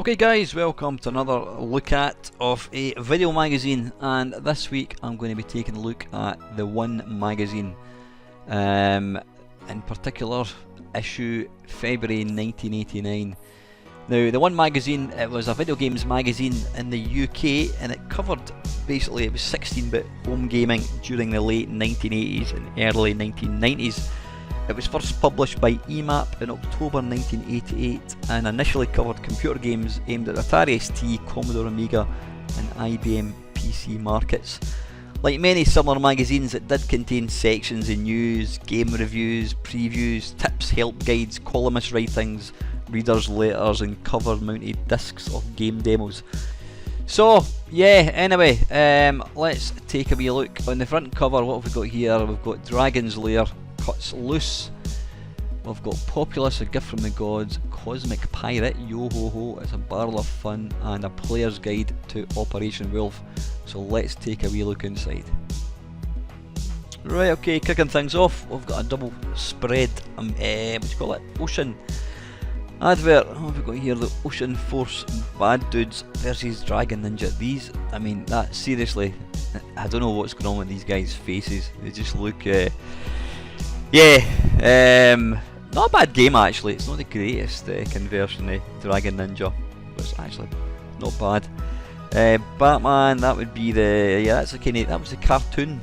Okay guys, welcome to another look at of a video magazine, and this week I'm going to be taking a look at the One magazine, in particular issue February 1989. Now the One magazine, it was a video games magazine in the UK, and it covered basically, it was 16-bit home gaming during the late 1980s and early 1990s. It was first published by EMAP in October 1988 and initially covered computer games aimed at Atari ST, Commodore Amiga and IBM PC markets. Like many similar magazines, it did contain sections in news, game reviews, previews, tips, help guides, columnist writings, readers' letters and cover mounted discs of game demos. So yeah, anyway, let's take a wee look. On the front cover, what have we got here? We've got Dragon's Lair Cuts Loose, we've got Populous, A Gift from the Gods, Cosmic Pirate, Yo Ho Ho, It's a Barrel of Fun, and a Player's Guide to Operation Wolf. So let's take a wee look inside. Right, okay, kicking things off, we've got a double spread, what do you call it, Ocean advert. What have we got here? The Ocean Force Bad Dudes versus Dragon Ninja. These, I mean, that seriously, I don't know what's going on with these guys' faces. They just look, yeah, not a bad game actually. It's not the greatest conversion of Dragon Ninja, but it's actually not bad. Batman, that would be the, yeah, that's a kind of, that was the cartoon.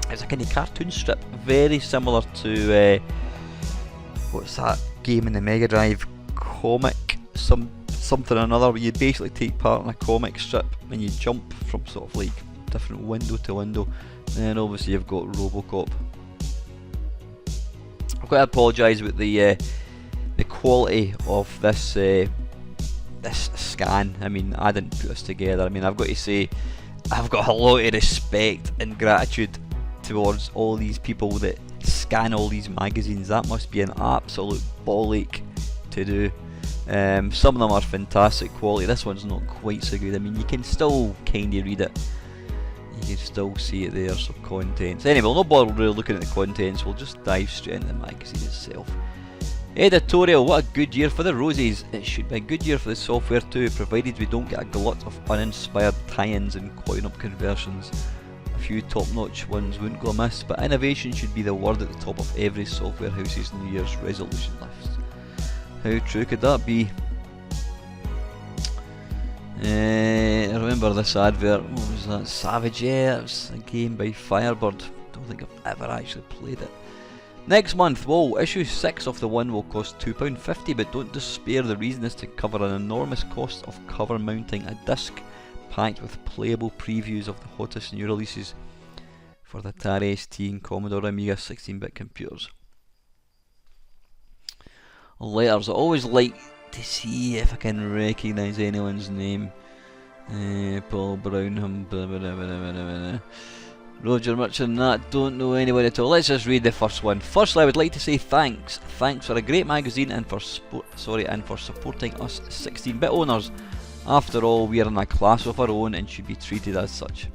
It's a kind of cartoon strip, very similar to what's that game in the Mega Drive, Comic something or another, where you basically take part in a comic strip and you jump from sort of like different window to window. And then obviously you've got RoboCop. I've got to apologise about the quality of this this scan. I mean, I didn't put this together. I mean, I've got to say, I've got a lot of respect and gratitude towards all these people that scan all these magazines. That must be an absolute ball ache to do. Some of them are fantastic quality. This one's not quite so good. I mean, you can still kind of read it. You can still see it there, so contents. Anyway, we'll not bother really looking at the contents, we'll just dive straight into the magazine itself. Editorial, what a good year for the roses. It should be a good year for the software too, provided we don't get a glut of uninspired tie-ins and coin-up conversions. A few top-notch ones wouldn't go amiss, but innovation should be the word at the top of every software house's New Year's resolution list. How true could that be? I remember this advert, what was that, Savage, yeah, it was a game by Firebird. Don't think I've ever actually played it. Next month, whoa, issue 6 of the One will cost £2.50, but don't despair, the reason is to cover an enormous cost of cover mounting a disc packed with playable previews of the hottest new releases for the Atari ST and Commodore Amiga 16-bit computers. Letters, I always like to see if I can recognise anyone's name. Paul Brownham, blah, blah, blah, blah, blah, blah. Roger Merchant, that don't know anybody at all. Let's just read the first one. Firstly, I would like to say thanks. Thanks for a great magazine and for supporting us 16-bit owners. After all, we are in a class of our own and should be treated as such.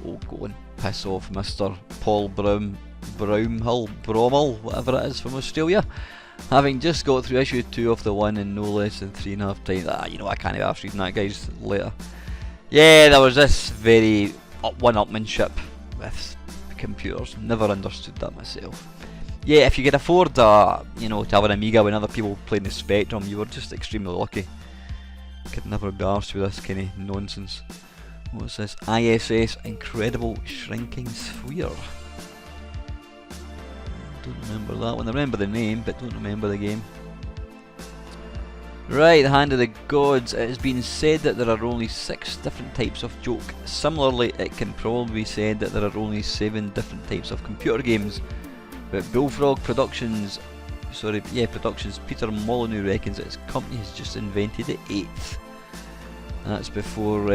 Oh, go and piss off, Mr. Paul Brownhill, whatever it is, from Australia. Having just got through issue 2 of the One in no less than 3.5 times. You know, I can't be arsed reading that guy's letter. Yeah, there was this very one-upmanship with computers. Never understood that myself. Yeah, if you could afford, you know, to have an Amiga when other people playing the Spectrum, you were just extremely lucky. Could never be arsed with this kind of nonsense. What's this? ISS Incredible Shrinking Sphere. Don't remember that one. I remember the name, but don't remember the game. Right, the Hand of the Gods. It has been said that there are only 6 different types of joke. Similarly, it can probably be said that there are only 7 different types of computer games. But Bullfrog Productions, Peter Molyneux reckons that his company has just invented the 8th. That's before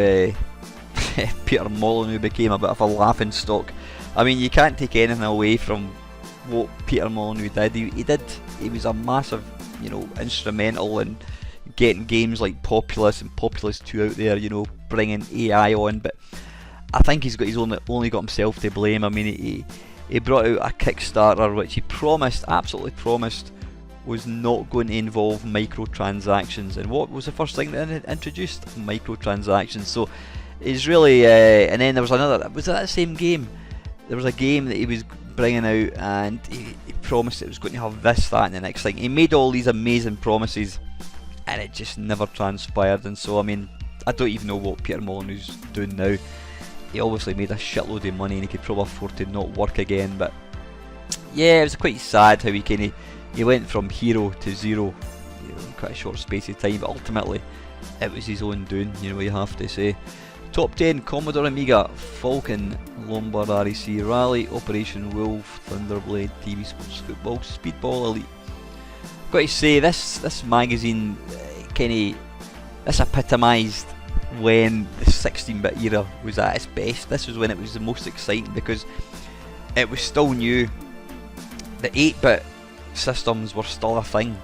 Peter Molyneux became a bit of a laughing stock. I mean, you can't take anything away from what Peter Molyneux did. He was a massive, you know, instrumental in getting games like Populous and Populous 2 out there, you know, bringing AI on, but I think he's only got himself to blame. I mean, he brought out a Kickstarter which he absolutely promised was not going to involve microtransactions. And what was the first thing that introduced? Microtransactions. So it's really, and then there was another, was it that same game? There was a game that he was bringing out, and he promised it was going to have this, that and the next thing. He made all these amazing promises, and it just never transpired. And so, I mean, I don't even know what Peter Molyneux's doing now. He obviously made a shitload of money and he could probably afford to not work again, but yeah, it was quite sad how he went from hero to zero, you know, in quite a short space of time, but ultimately it was his own doing, you know, you have to say. Top 10, Commodore Amiga, Falcon, Lombard REC, Rally, Operation Wolf, Thunderblade, TV Sports Football, Speedball Elite. Got to say, this magazine this epitomised when the 16-bit era was at its best. This was when it was the most exciting because it was still new. The 8-bit systems were still a thing,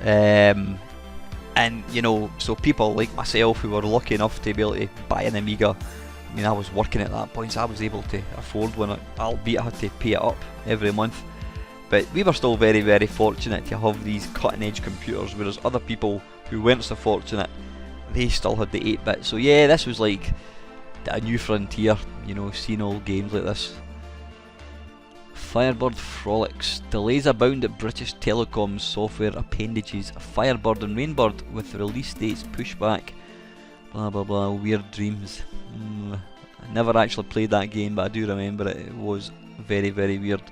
and you know, so people like myself who were lucky enough to be able to buy an Amiga, I mean, I was working at that point, so I was able to afford one, albeit I had to pay it up every month. But we were still very, very fortunate to have these cutting edge computers, whereas other people who weren't so fortunate, they still had the 8-bit. So yeah, this was like a new frontier, you know, seeing old games like this. Firebird Frolics. Delays abound at British Telecom's software appendages Firebird and Rainbird with release dates pushed back. Blah blah blah, weird dreams. I never actually played that game, but I do remember it. It was very, very weird.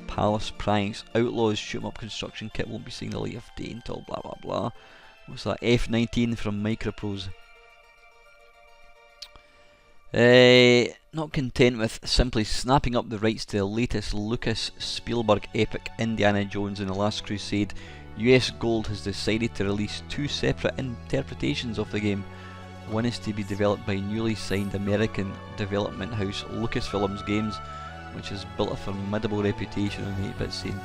Palace Pranks. Outlaws shoot 'em up construction kit won't be seeing the light of day until blah blah blah. What's that? F19 from Microprose. Not content with simply snapping up the rights to the latest Lucas Spielberg epic Indiana Jones and the Last Crusade, US Gold has decided to release two separate interpretations of the game. One is to be developed by newly signed American development house Lucasfilms Games, which has built a formidable reputation on the 8-bit scene.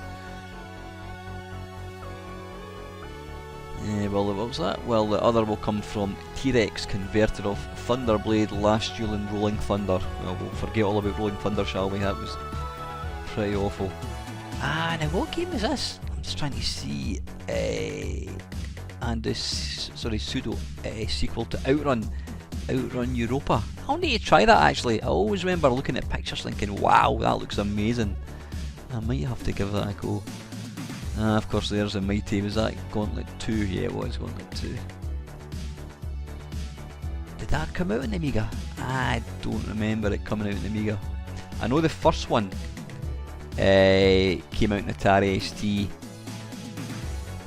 Well, what was that? Well, the other will come from T-Rex, converter of Thunderblade, Last Duel and Rolling Thunder. Well, we'll forget all about Rolling Thunder, shall we? That was pretty awful. Now what game is this? I'm just trying to see. And this, sorry, pseudo sequel to Outrun Europa. I'll need to try that actually. I always remember looking at pictures thinking, wow, that looks amazing. I might have to give that a go. Of course, there's a mighty, was that Gauntlet 2? Yeah, it was Gauntlet 2. Did that come out in Amiga? I don't remember it coming out in Amiga. I know the first one came out in Atari ST.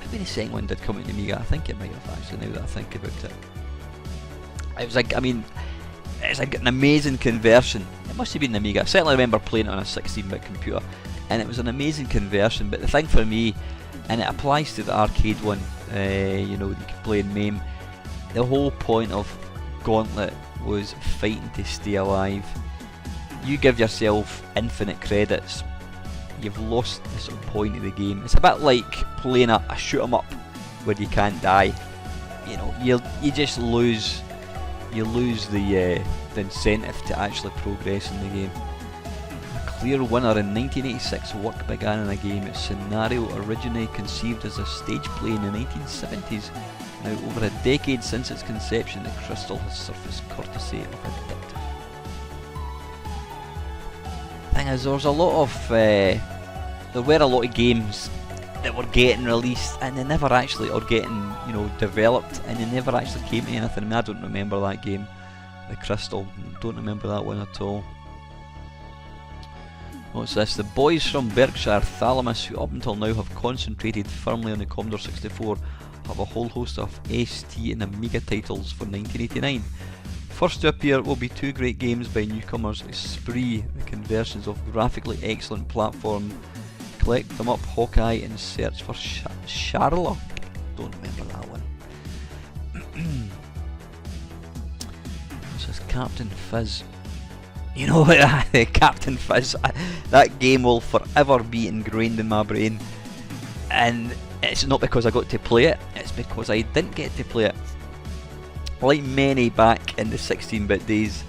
Maybe the second one did come out in Amiga. I think it might have actually, now that I think about it. It was like, I mean, it's like an amazing conversion. It must have been an Amiga. I certainly remember playing it on a 16-bit computer. And it was an amazing conversion, but the thing for me, and it applies to the arcade one, you know, you could play in MAME, the whole point of Gauntlet was fighting to stay alive. You give yourself infinite credits, you've lost the sort of point of the game. It's a bit like playing a shoot 'em up where you can't die. You know, you just lose, the incentive to actually progress in the game. Clear winner in 1986, work began in a game. Its scenario originally conceived as a stage play in the 1970s. Now over a decade since its conception, the Crystal has surfaced courtesy of Addictive. Thing is, there was a lot of, there were a lot of games that were getting released and they never actually, or getting, you know, developed, and they never actually came to anything. I mean, I don't remember that game, the Crystal, don't remember that one at all. What's this? The boys from Berkshire, Thalamus, who up until now have concentrated firmly on the Commodore 64, have a whole host of ST and Amiga titles for 1989. First to appear will be two great games by newcomers, Spree, the conversions of graphically excellent platform. Collect them up, Hawkeye, and search for Charla. Don't remember that one. This is Captain Fizz. You know what, Captain Fizz, that game will forever be ingrained in my brain, and it's not because I got to play it, it's because I didn't get to play it. Like many back in the 16-bit days,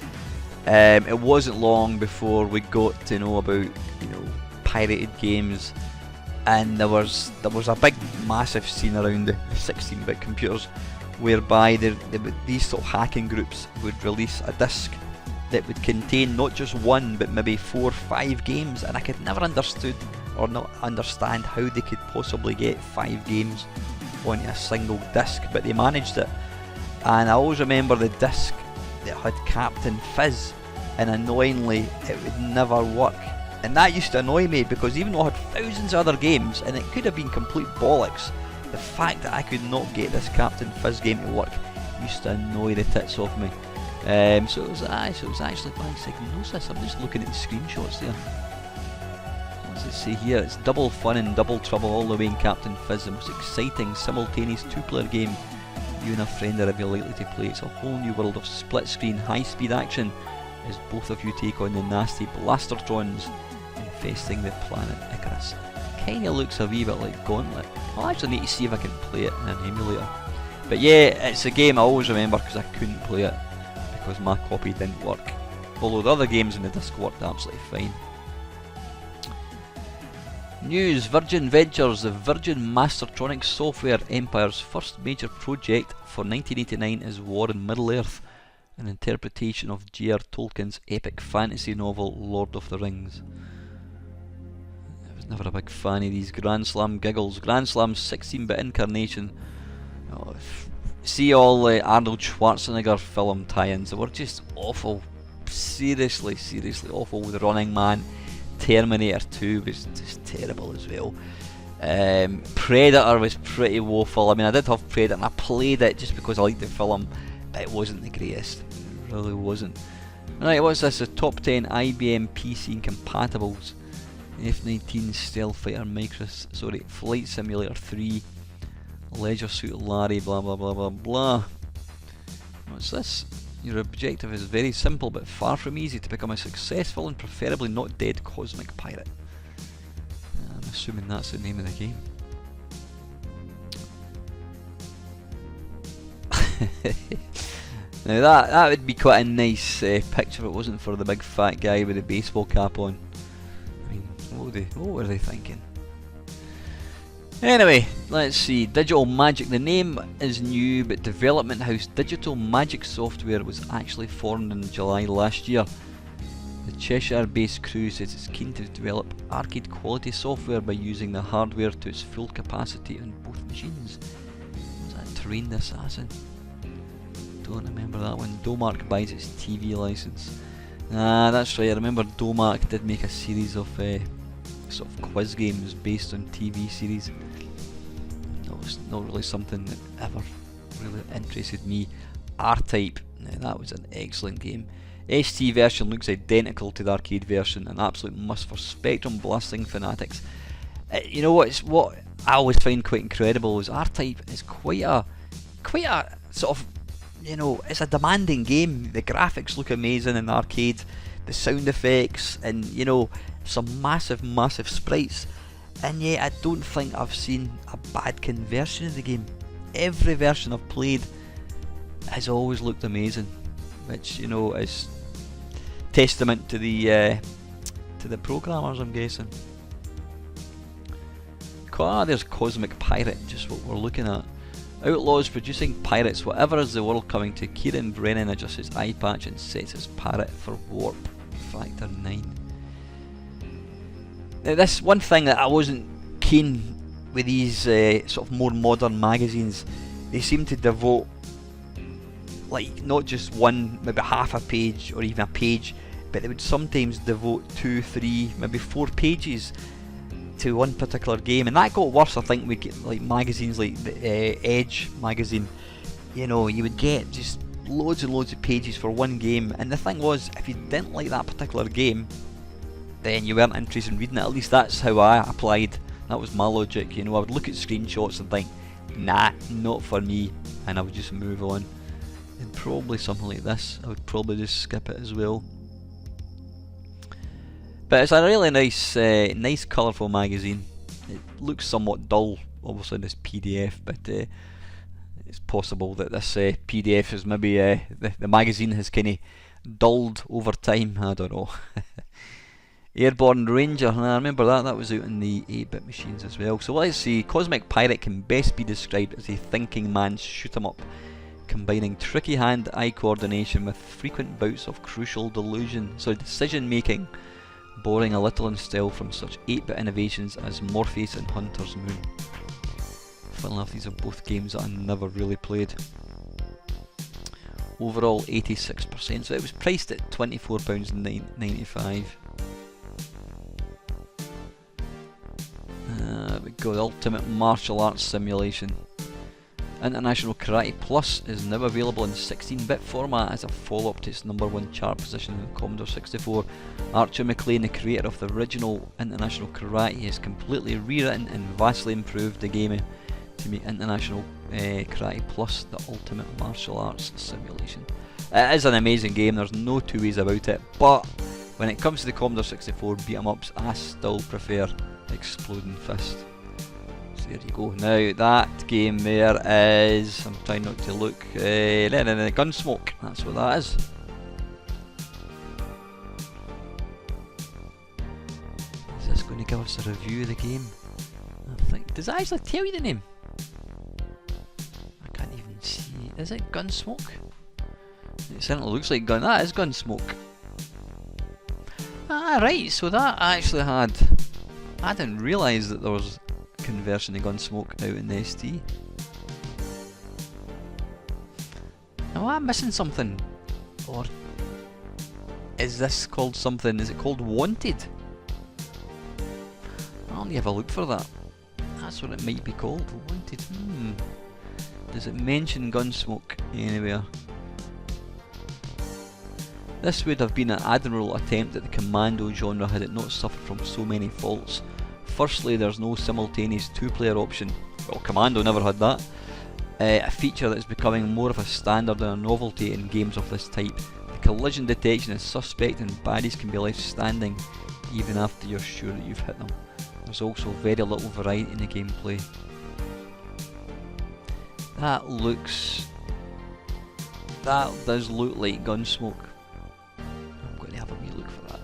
it wasn't long before we got to know about, you know, pirated games, and there was a big massive scene around the 16-bit computers whereby these sort of hacking groups would release a disc that would contain not just one but maybe 4 or 5 games, and I could never understood or not understand how they could possibly get 5 games onto a single disc, but they managed it. And I always remember the disc that had Captain Fizz, and annoyingly it would never work, and that used to annoy me because even though I had thousands of other games and it could have been complete bollocks, the fact that I could not get this Captain Fizz game to work used to annoy the tits off me. So it was actually by Psygnosis. I'm just looking at the screenshots there. What does it say here? It's double fun and double trouble all the way in Captain Fizz, the most exciting simultaneous 2-player game you and a friend are ever likely to play. It's a whole new world of split screen high speed action as both of you take on the nasty Blastertrons infesting the planet Icarus. Kinda looks a wee bit like Gauntlet. I'll actually need to see if I can play it in an emulator. But yeah, it's a game I always remember because I couldn't play it because my copy didn't work. Although the other games in the disc worked absolutely fine. News: Virgin Ventures, the Virgin Mastertronics software empire's first major project for 1989 is War in Middle-earth, an interpretation of J.R. Tolkien's epic fantasy novel Lord of the Rings. I was never a big fan of these Grand Slam giggles. Grand Slam's 16-bit incarnation. Oh, see all Arnold Schwarzenegger film tie-ins, they were just awful. Seriously awful. With Running Man, Terminator 2 was just terrible as well. Predator was pretty woeful. I mean, I did have Predator and I played it just because I liked the film, but it wasn't the greatest. It really wasn't. Right, what's this? The top 10 IBM PC incompatibles. F-19 Stealth Fighter Flight Simulator 3, Leisure Suit Larry, blah blah blah blah blah. What's this? Your objective is very simple but far from easy: to become a successful and preferably not dead cosmic pirate. I'm assuming that's the name of the game. Now that would be quite a nice picture if it wasn't for the big fat guy with the baseball cap on. I mean, what were they thinking? Anyway, let's see. Digital Magic. The name is new, but development house Digital Magic Software was actually formed in July last year. The Cheshire-based crew says it's keen to develop arcade-quality software by using the hardware to its full capacity on both machines. Was that Trained Assassin? Don't remember that one. Domark buys its TV license. Ah, that's right. I remember Domark did make a series of sort of quiz games based on TV series. No, it's not really something that ever really interested me. R-Type, now that was an excellent game. ST version looks identical to the arcade version, an absolute must for Spectrum blasting fanatics. You know what I always find quite incredible is R-Type is quite a sort of, you know, it's a demanding game. The graphics look amazing in the arcade, the sound effects, and you know, some massive sprites, and yet I don't think I've seen a bad conversion of the game. Every version I've played has always looked amazing, which, you know, is testament to the programmers, I'm guessing. There's Cosmic Pirate, just what we're looking at. Outlaws producing pirates. Whatever is the world coming to? Kieran Brennan adjusts his eye patch and sets his parrot for warp factor 9. Now, this one thing that I wasn't keen with these sort of more modern magazines, they seem to devote like not just one, maybe half a page or even a page, but they would sometimes devote 2, 3, maybe 4 pages to one particular game, and that got worse. I think we get like magazines like the Edge magazine. You know, you would get just loads and loads of pages for one game, and the thing was, if you didn't like that particular game, then you weren't interested in reading it. At least that's how I applied. That was my logic. You know, I would look at screenshots and think, nah, not for me, and I would just move on. And probably something like this, I would probably just skip it as well. But it's a really nice colourful magazine. It looks somewhat dull, obviously, in this PDF, but it's possible that this PDF is maybe the magazine has kind of dulled over time. I don't know. Airborne Ranger, I remember that. That was out in the 8-bit machines as well. So let's see. Cosmic Pirate can best be described as a thinking man's shoot 'em up, combining tricky hand-eye coordination with frequent bouts of crucial decision making, borrowing a little in style from such 8-bit innovations as Morpheus and Hunter's Moon. Funnily enough, these are both games that I never really played. Overall 86%, so it was priced at £24.95. We go, the Ultimate Martial Arts Simulation. International Karate Plus is now available in 16-bit format as a follow-up to its #1 chart position in the Commodore 64. Archer McLean, the creator of the original International Karate, has completely rewritten and vastly improved the game to make International Karate Plus the ultimate martial arts simulation. It is an amazing game, there's no two ways about it, but when it comes to the Commodore 64 beat-em-ups, I still prefer Exploding Fist. So there you go. Now that game there is, I'm trying not to look, Gunsmoke, that's what that is. Is this going to give us a review of the game? I think, does it actually tell you the name? I can't even see, is it Gunsmoke? It certainly looks like that is Gunsmoke. Ah right, so that actually had, I didn't realise that there was conversion of Gunsmoke out in the ST. Am I missing something? Or is this called something, is it called Wanted? I'll need to have a look for that. That's what it might be called, Wanted. Does it mention Gunsmoke anywhere? This would have been an admirable attempt at the commando genre had it not suffered from so many faults. Firstly, there's no simultaneous two-player option. Well, Commando never had that. A feature that is becoming more of a standard and a novelty in games of this type. The collision detection is suspect and baddies can be left standing even after you're sure that you've hit them. There's also very little variety in the gameplay. That does look like Gunsmoke. Have a wee look for that.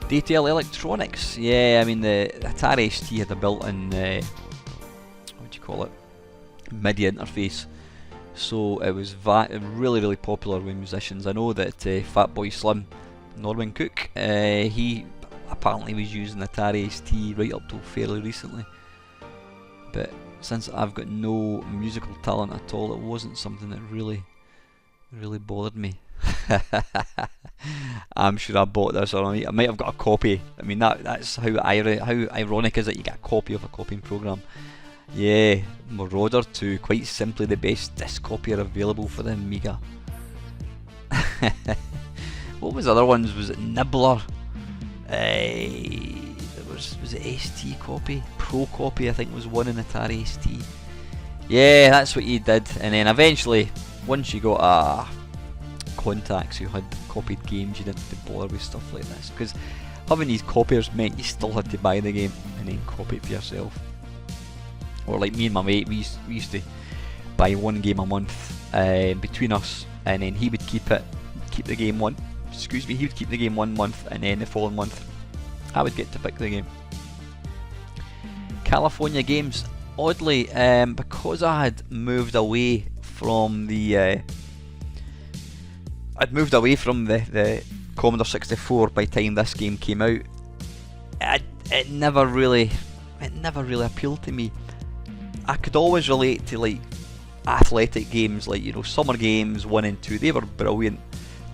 Detail Electronics, yeah, I mean the Atari ST had a built-in, what do you call it, MIDI interface, so it was really popular with musicians. I know that Fatboy Slim, Norman Cook, he apparently was using Atari ST right up till fairly recently, but since I've got no musical talent at all, it wasn't something that really bothered me. I'm sure I bought this, or I might have got a copy. I mean that's how ironic is it, you get a copy of a copying program. Yeah, Marauder 2, quite simply the best disc copier available for the Amiga. What was the other ones? Was it Nibbler? Was it ST copy? Pro copy I think was one in Atari ST. Yeah, that's what you did, and then eventually once you got contacts who had copied games, you didn't have to bother with stuff like this, because having these copiers meant you still had to buy the game and then copy it for yourself. Or like me and my mate, we used to buy one game a month between us, and then he would he would keep the game 1 month, and then the following month I would get to pick the game. California Games, oddly, because I had moved away from the the Commodore 64 by the time this game came out, it never really appealed to me. I could always relate to like athletic games, like, you know, Summer Games 1 and 2, they were brilliant,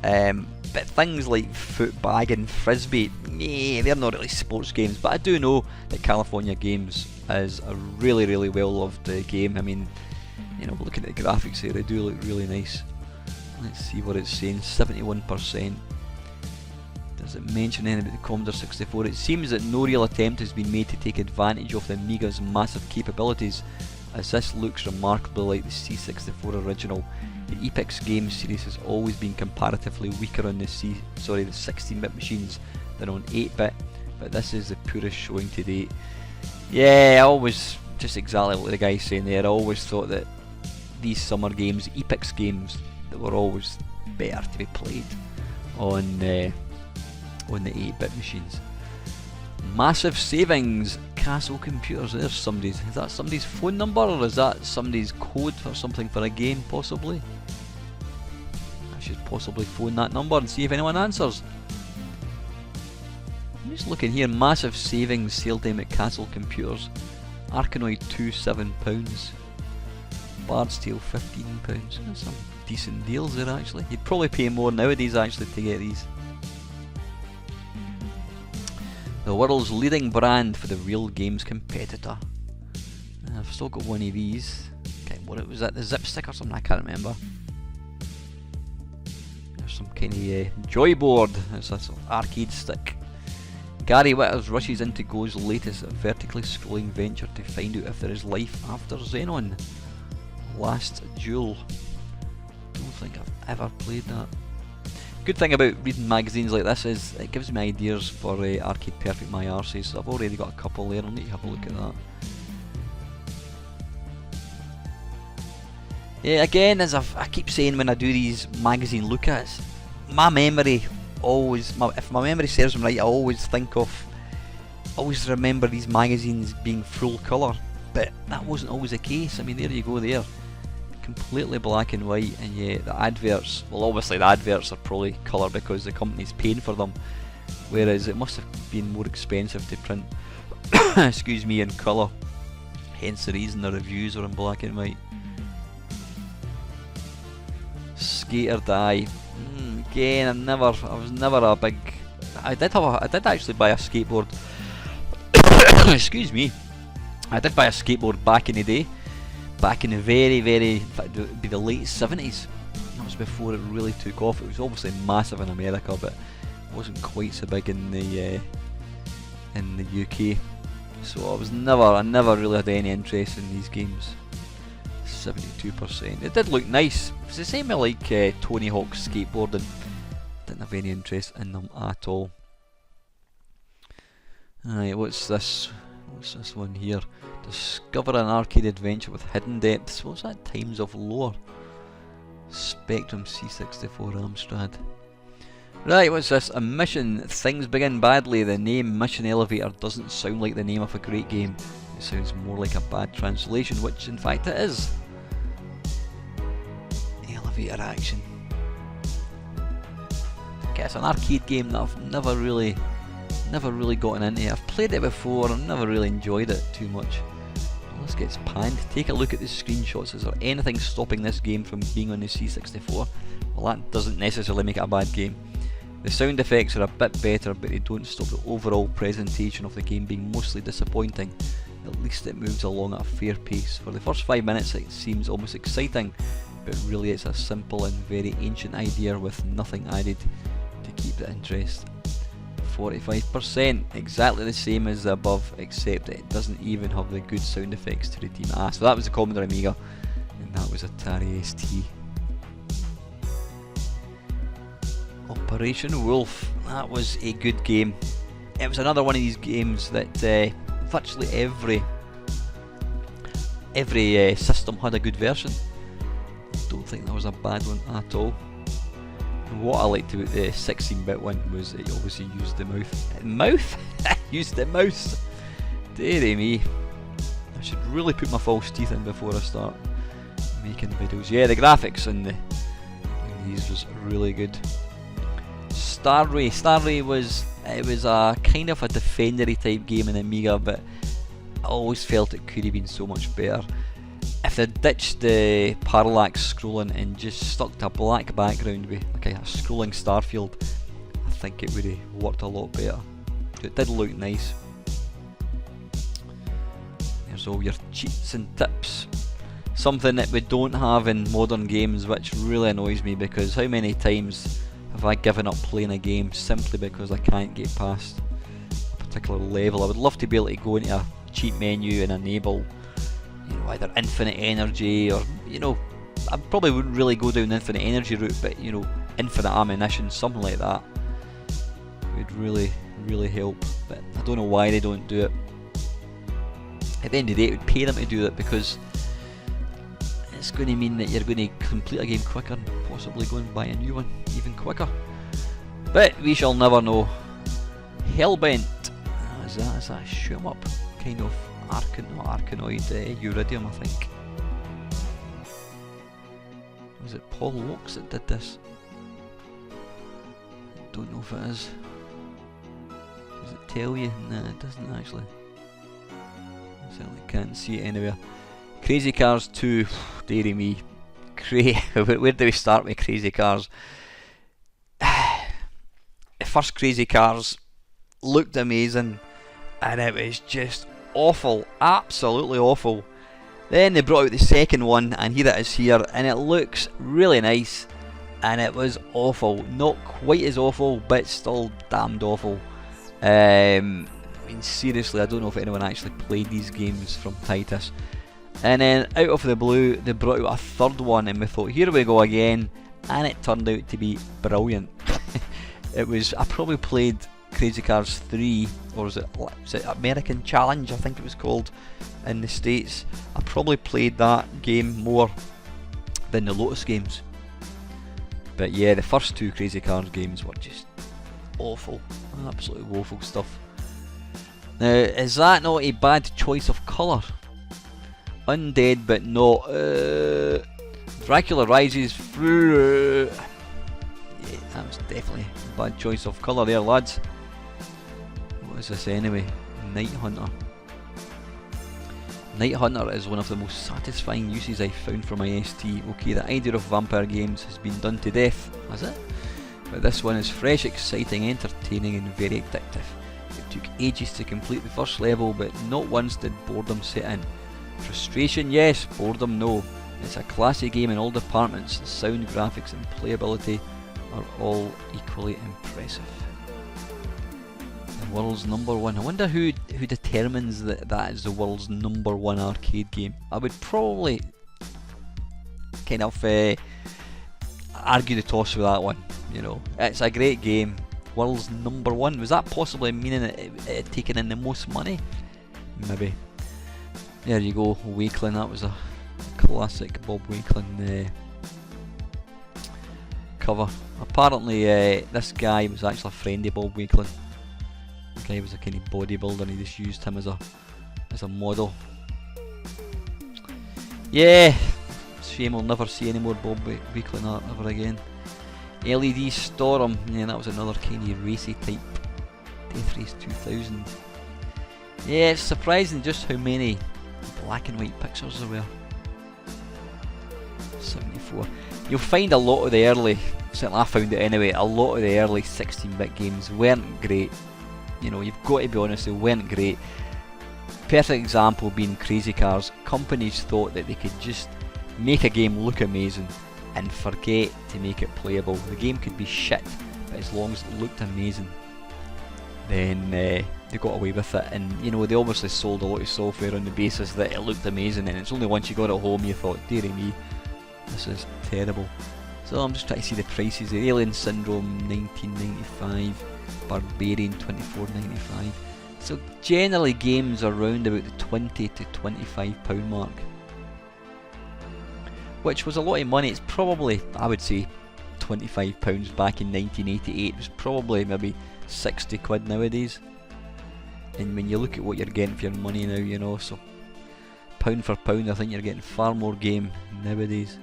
but things like footbag and frisbee, they're not really sports games. But I do know that California Games is a really well loved game. I mean, you know, looking at the graphics here, they do look really nice. Let's see what it's saying, 71%. Does it mention anything about the Commodore 64? It seems that no real attempt has been made to take advantage of the Amiga's massive capabilities, as this looks remarkably like the C64 original. The Epix game series has always been comparatively weaker on the 16-bit machines than on 8-bit, but this is the purest showing to date. Yeah, I always, just exactly what the guy's saying there, I always thought that these summer games, Epix games, that were always better to be played on the 8-bit machines. Massive savings, Castle Computers. There's somebody's. Is that somebody's phone number, or is that somebody's code for something for a game? Possibly. I should possibly phone that number and see if anyone answers. I'm just looking here. Massive savings, sale time at Castle Computers. Arkanoid 2, £7. Bard's Tale £15. There's some decent deals there actually. You'd probably pay more nowadays actually to get these. The world's leading brand for the real games competitor. I've still got one of these. Okay, what was that? The zip stick or something? I can't remember. There's some kind of joyboard. It's a sort of arcade stick. Gary Witters rushes into Go's latest vertically scrolling venture to find out if there is life after Xenon. Last Duel. Don't think I've ever played that. Good thing about reading magazines like this is it gives me ideas for Arcade Perfect My Arses, so I've already got a couple there. I'll need to have a look at that. Yeah, again, as I keep saying when I do these magazine look-ats, my memory always, if my memory serves me right, I always remember these magazines being full colour, but that wasn't always the case. I mean, there you go there. Completely black and white, and yet the adverts, well obviously the adverts are probably colour because the company's paying for them, whereas it must have been more expensive to print excuse me, in colour, hence the reason the reviews are in black and white. Skater Die. Again, I was never a big, I did actually buy a skateboard excuse me, I did buy a skateboard back in the day. Back in the in fact it would be the late 70s. That was before it really took off. It was obviously massive in America, but it wasn't quite so big in the UK. So I never really had any interest in these games. 72%. It did look nice. It's the same with like Tony Hawk's skateboarding. Didn't have any interest in them at all. Alright, what's this? What's this one here? Discover an arcade adventure with hidden depths. What's that? Times of Lore. Spectrum C64 Amstrad. Right, what's this? A mission. Things begin badly. The name Mission Elevator doesn't sound like the name of a great game. It sounds more like a bad translation, which in fact it is. Elevator action. Okay, it's an arcade game that I've never really gotten into. I've played it before, I've never really enjoyed it too much. Let's get panned. Take a look at the screenshots. Is there anything stopping this game from being on the C64? Well, that doesn't necessarily make it a bad game. The sound effects are a bit better, but they don't stop the overall presentation of the game being mostly disappointing. At least it moves along at a fair pace. For the first 5 minutes it seems almost exciting, but really it's a simple and very ancient idea with nothing added to keep the interest. 45%, exactly the same as the above, except it doesn't even have the good sound effects to redeem it. So that was the Commodore Amiga, and that was Atari ST. Operation Wolf, that was a good game. It was another one of these games that virtually every system had a good version. I don't think there was a bad one at all. What I liked about the 16-bit one was it obviously used the mouse. Used the mouse. Dearie me. I should really put my false teeth in before I start making videos. Yeah, the graphics in these was really good. Starray was a kind of a defendery type game in Amiga, but I always felt it could have been so much better. If they ditched the parallax scrolling and just stuck to a black background with like a scrolling Starfield, I think it would have worked a lot better. It did look nice. There's all your cheats and tips. Something that we don't have in modern games, which really annoys me, because how many times have I given up playing a game simply because I can't get past a particular level? I would love to be able to go into a cheat menu and enable, you know, either infinite energy, or, you know, I probably wouldn't really go down the infinite energy route, but, you know, infinite ammunition, something like that would really help. But I don't know why they don't do it. At the end of the day, it would pay them to do it, because it's going to mean that you're going to complete a game quicker and possibly go and buy a new one even quicker. But we shall never know. Hellbent. is that? Is that a shoot 'em up kind of Arkanoid Uridium, I think? Was it Paul Wilkes that did this? I don't know if it is. Does it tell you? Nah, it doesn't actually. I certainly can't see it anywhere. Crazy Cars 2, dearie me. Where do we start with Crazy Cars? The first Crazy Cars looked amazing, and it was just awful, absolutely awful. Then they brought out the second one, and here it is here, and it looks really nice, and it was awful. Not quite as awful, but still damned awful. I mean, seriously, I don't know if anyone actually played these games from Titus. And then out of the blue, they brought out a third one, and we thought, here we go again, and it turned out to be brilliant. I probably played Crazy Cars 3, or was it American Challenge, I think it was called, in the States. I probably played that game more than the Lotus games. But yeah, the first two Crazy Cars games were just awful, absolutely woeful stuff. Now, is that not a bad choice of colour? Undead but not Dracula Rises. Yeah, that was definitely a bad choice of colour there, lads. What is this anyway? Night Hunter. Night Hunter is one of the most satisfying uses I've found for my ST. Okay, the idea of vampire games has been done to death, has it? But this one is fresh, exciting, entertaining and very addictive. It took ages to complete the first level, but not once did boredom set in. Frustration, yes. Boredom, no. It's a classy game in all departments. The sound, graphics and playability are all equally impressive. The world's #1. I wonder who determines that is the world's #1 arcade game. I would probably kind of argue the toss with that one. You know, it's a great game. World's #1. Was that possibly meaning it had taken in the most money? Maybe. There you go, Wakeling. That was a classic Bob Wakeling cover. Apparently this guy was actually a friend of Bob Wakeling. The guy was a kind of bodybuilder, and he just used him as a model. Yeah, shame we'll never see any more Bob Wakeling art ever again. LED Storm, yeah, that was another kind of racy type Death Race 2000. Yeah, it's surprising just how many black and white pictures there were. 74. You'll find a lot of the early, certainly I found it anyway, a lot of the early 16-bit games weren't great. You know, you've got to be honest, they weren't great. Perfect example being Crazy Cars. Companies thought that they could just make a game look amazing and forget to make it playable. The game could be shit, but as long as it looked amazing, then they got away with it. And you know, they obviously sold a lot of software on the basis that it looked amazing, and it's only once you got it home you thought, dearie me, this is terrible. So I'm just trying to see the prices. Alien Syndrome $19.95, Barbarian $24.95. So generally games are around about the £20 to £25 mark, which was a lot of money. It's probably, I would say, £25 back in 1988. It was probably maybe 60 quid nowadays. And when you look at what you're getting for your money now, you know, so pound for pound, I think you're getting far more game nowadays.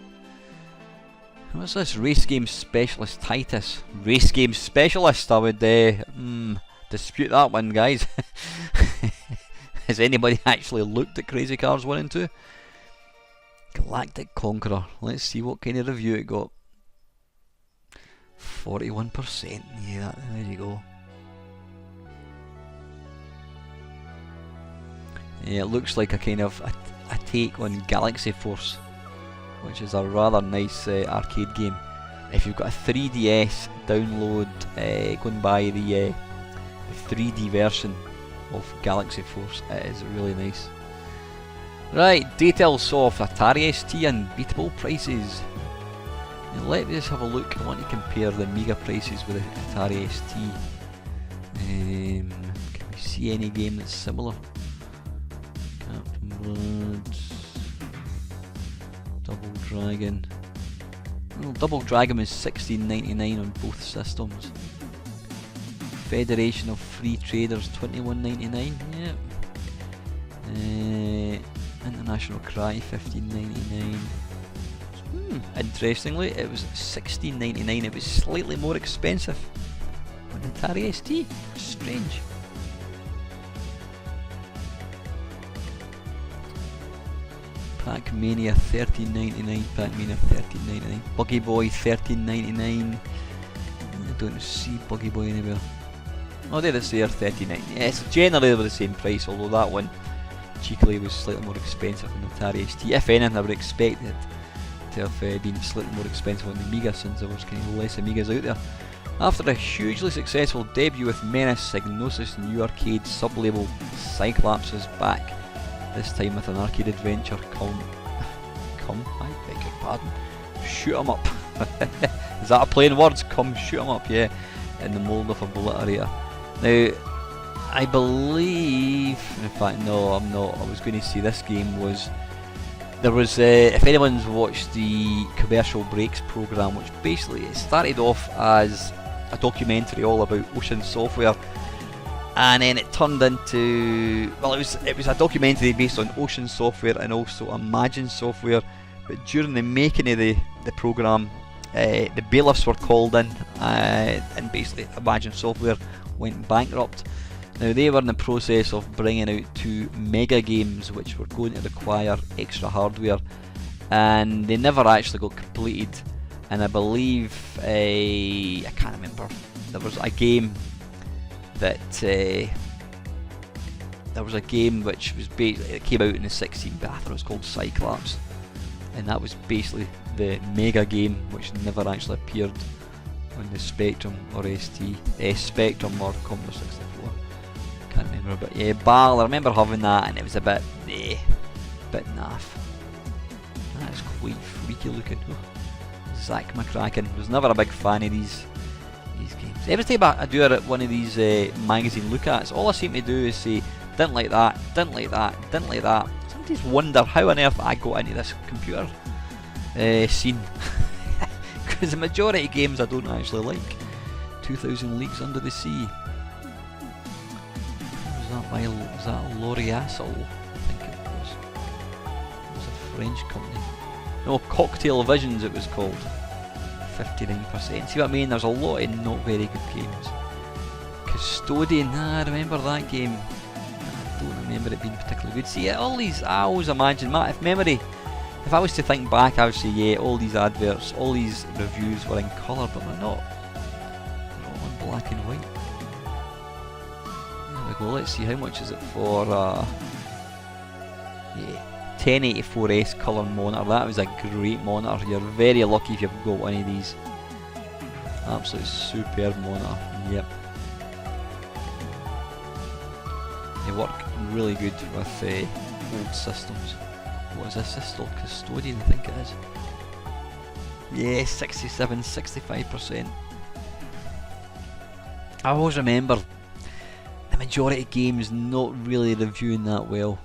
What's this? Race Game Specialist Titus. Race Game Specialist, I would dispute that one, guys. Has anybody actually looked at Crazy Cars 1 and 2? Galactic Conqueror. Let's see what kind of review it got. 41%. Yeah, there you go. Yeah, it looks like a kind of a take on Galaxy Force, which is a rather nice arcade game. If you've got a 3DS, download, go and buy the 3D version of Galaxy Force. It is really nice. Right, details of Atari ST unbeatable prices. Now let me just have a look. I want to compare the Amiga prices with the Atari ST. Can we see any game that's similar? Captain Blood, Double Dragon. Well, Double Dragon was $16.99 on both systems. Federation of Free Traders, $21.99. Yeah. International Cry, $15.99. Interestingly, it was $16.99. It was slightly more expensive on the Atari ST. Strange. Pac-Mania, $13.99. Pac-Mania, $13.99. Buggy Boy, $13.99. I don't see Buggy Boy anywhere. Oh, there it's there, $39. Yes, generally they were the same price, although that one cheekily was slightly more expensive than the Atari ST. If anything, I would expect it to have been slightly more expensive on the Amiga, since there was kind of less Amigas out there. After a hugely successful debut with Menace, Psygnosis New Arcade sub-label Cyclops is back, this time with an arcade adventure I beg your pardon, Shoot 'em Up. Is that a plain words? Come shoot 'em up, yeah, in the mould of Obliterator. Now, I believe, in fact no, I'm not, I was going to say this game was, there was, if anyone's watched the Commercial Breaks programme, which basically it started off as a documentary all about Ocean Software, and then it turned into, well, it was a documentary based on Ocean Software and also Imagine Software, but during the making of the programme, the bailiffs were called in, and basically Imagine Software went bankrupt. Now they were in the process of bringing out 2 mega games which were going to require extra hardware, and they never actually got completed. And I believe, I can't remember, there was a game that which was basically, it came out in the 16-bit, I thought it was called Cyclops, and that was basically the mega game which never actually appeared on the Spectrum or Spectrum or Commodore 64. Can't remember, but yeah, BAL, I remember having that, and it was a bit naff. That's quite freaky looking. Zack McCracken was never a big fan of these games. Every time I do one of these magazine look-ats, all I seem to do is say, didn't like that, didn't like that, didn't like that. Sometimes wonder how on earth I got into this computer scene. Because the majority of games I don't actually like. 2000 Leagues Under the Sea. Was that L'Oreal? I think it was. It was a French company. No, Cocktail Visions it was called. 59%. See what I mean? There's a lot of not very good games. Custodian, I remember that game. I don't remember it being particularly good. See, all these, I always imagine, Matt, if I was to think back, I would say, yeah, all these adverts, all these reviews were in colour, but they're not. They're all in black and white. There we go, let's see, how much is it for, yeah, 1084S colour monitor. That was a great monitor. You're very lucky if you've got one of these. Absolutely superb monitor, yep. They work really good with old systems. What is this? This is still Custodian, I think it is. Yeah, 67, 65%. I always remember the majority of games not really reviewing that well.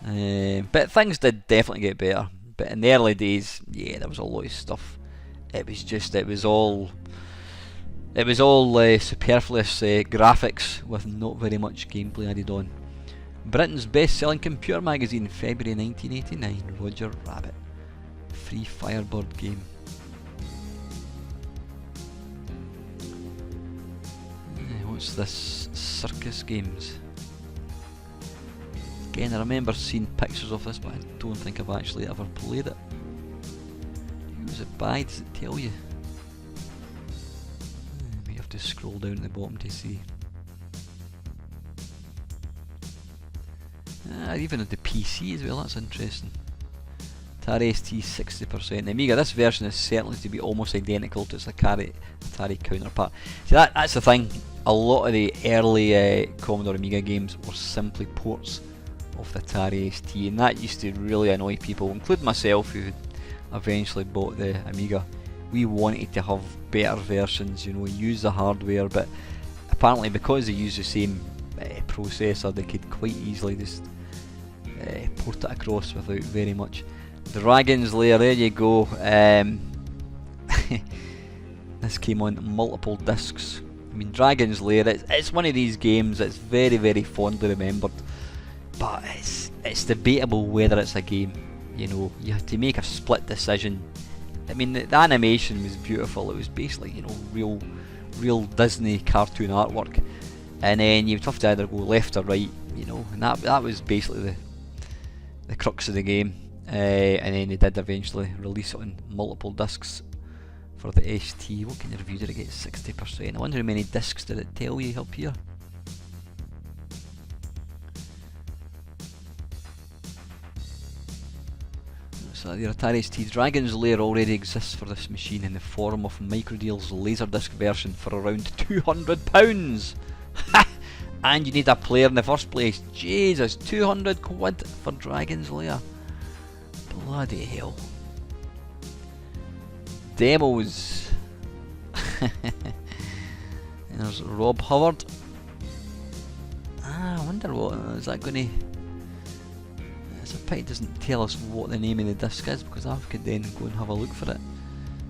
But things did definitely get better. But in the early days, yeah, there was a lot of stuff. It was all superfluous graphics with not very much gameplay added on. Britain's best-selling computer magazine, February 1989, Roger Rabbit. Free Firebird game. What's this? Circus Games. Again, I remember seeing pictures of this, but I don't think I've actually ever played it. Who's it by? Does it tell you? We have to scroll down to the bottom to see. Even at the PC as well, that's interesting. Atari ST 60%. The Amiga, this version is certainly to be almost identical to its Atari counterpart. See, that's the thing. A lot of the early Commodore Amiga games were simply ports of the Atari ST, and that used to really annoy people, including myself, who eventually bought the Amiga. We wanted to have better versions, you know, use the hardware, but apparently because they use the same processor, they could quite easily just port it across without very much. Dragon's Lair, there you go. This came on multiple discs I mean, Dragon's Lair, it's one of these games that's very, very fondly remembered, but it's debatable whether it's a game. You know, you have to make a split decision. I mean, the animation was beautiful. It was basically, you know, real Disney cartoon artwork, and then you'd have to either go left or right, you know, and that was basically the crux of the game. And then they did eventually release it on multiple discs for the ST. What kind of review did it get? 60%. I wonder how many discs did it tell you up here. So the Atari ST Dragon's Lair already exists for this machine in the form of Microdeal's Laserdisc version for around £200. And you need a player in the first place. Jesus, 200 quid for Dragon's Lair. Bloody hell. Demos. There's Rob Hubbard. I wonder what is that going to... It's a pity it doesn't tell us what the name of the disc is, because I could then go and have a look for it.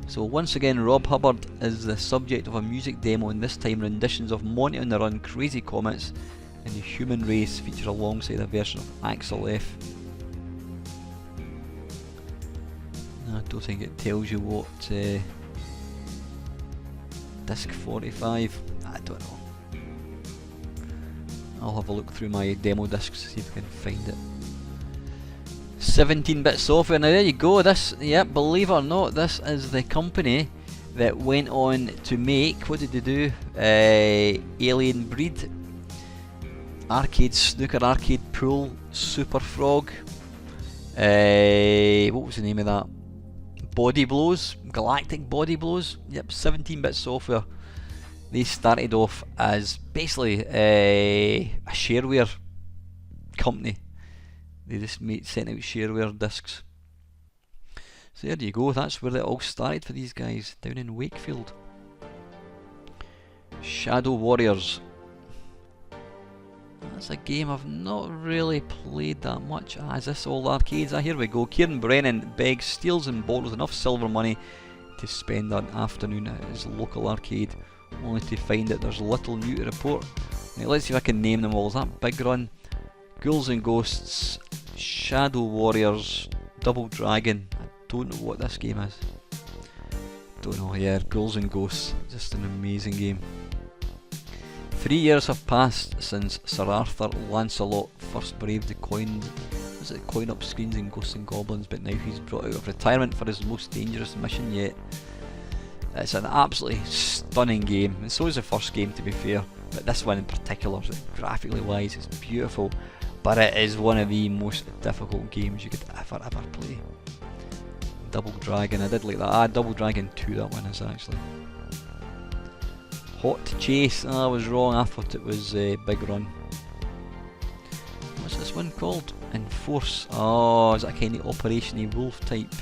So once again, Rob Hubbard is the subject of a music demo, and this time renditions of Monty on the Run, Crazy Comets and The Human Race feature alongside a version of Axel F. I don't think it tells you what disc 45, I don't know. I'll have a look through my demo discs to see if I can find it. 17-bit software, now there you go. This, yep, believe it or not, this is the company that went on to make, what did they do? Alien Breed, Arcade Snooker, Arcade Pool, Super Frog, what was the name of that? Body Blows, Galactic Body Blows. Yep, 17-bit software. They started off as basically a shareware company. They just sent out shareware discs. So there you go, that's where it all started for these guys, down in Wakefield. Shadow Warriors. That's a game I've not really played that much. Is this all arcades? Here we go. Kieran Brennan begs, steals and borrows enough silver money to spend an afternoon at his local arcade, only to find that there's little new to report. Now, let's see if I can name them all. Is that Big Run, Ghouls and Ghosts, Shadow Warriors, Double Dragon? I don't know what this game is. Don't know. Yeah, Ghouls and Ghosts. Just an amazing game. 3 years have passed since Sir Arthur Lancelot first braved the coin-up screens in Ghosts and Goblins, but now he's brought out of retirement for his most dangerous mission yet. It's an absolutely stunning game, and so is the first game, to be fair, but this one in particular, graphically wise, is beautiful, but it is one of the most difficult games you could ever play. Double Dragon, I did like that. Double Dragon 2 that one is actually. Hot Chase, I was wrong, I thought it was Big Run. What's this one called? Enforce. Oh, is that kind of Operation Wolf type?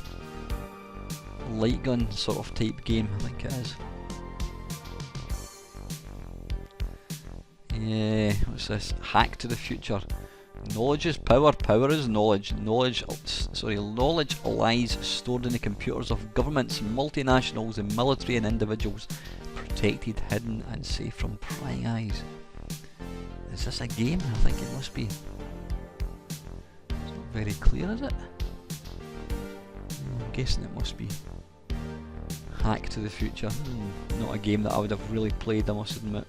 Light gun sort of type game, I think it is. Yeah, what's this? Hack to the Future. Knowledge is power, power is knowledge. Knowledge lies stored in the computers of governments, multinationals and military and individuals. Protected, hidden and safe from prying eyes. Is this a game? I think it must be. It's not very clear, is it? I'm guessing it must be. Hack to the Future. Not a game that I would have really played, I must admit.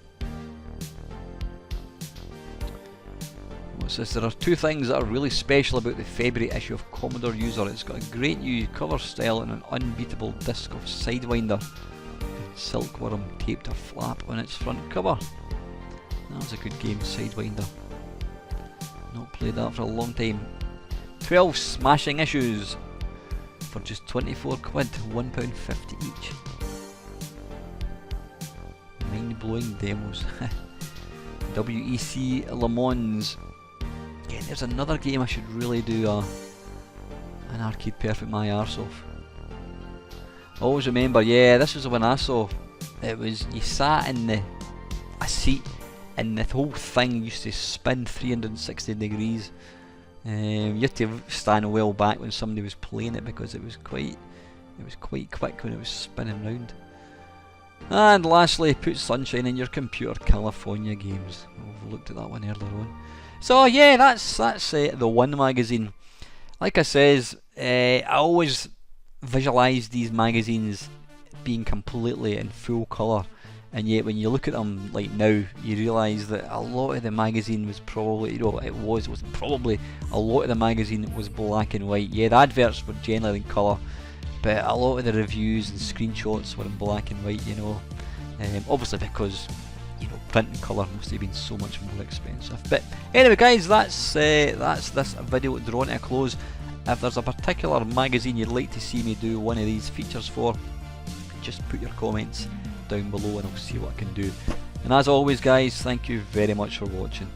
What's this? There are two things that are really special about the February issue of Commodore User. It's got a great new cover style and an unbeatable disc of Sidewinder. Silkworm taped a flap on its front cover. That was a good game, Sidewinder. Not played that for a long time. 12 smashing issues for just 24 quid, £1.50 each. Mind blowing demos. WEC Le Mans. Yeah, there's another game I should really do an arcade perfect my arse off. Always remember, yeah, this was the one I saw. It was, you sat in a seat and the whole thing used to spin 360 degrees. You had to stand well back when somebody was playing it because it was quite quick when it was spinning round. And lastly, put sunshine in your computer, California Games. We've looked at that one earlier on. So yeah, that's the One magazine. Like I says, I always visualise these magazines being completely in full colour, and yet when you look at them like now, you realise that a lot of the magazine was probably, was probably a lot of the magazine was black and white. Yeah, the adverts were generally in colour, but a lot of the reviews and screenshots were in black and white, obviously because print and colour must have been so much more expensive. But anyway guys, that's this video drawn to a close. If there's a particular magazine you'd like to see me do one of these features for, just put your comments down below and I'll see what I can do. And as always guys, thank you very much for watching.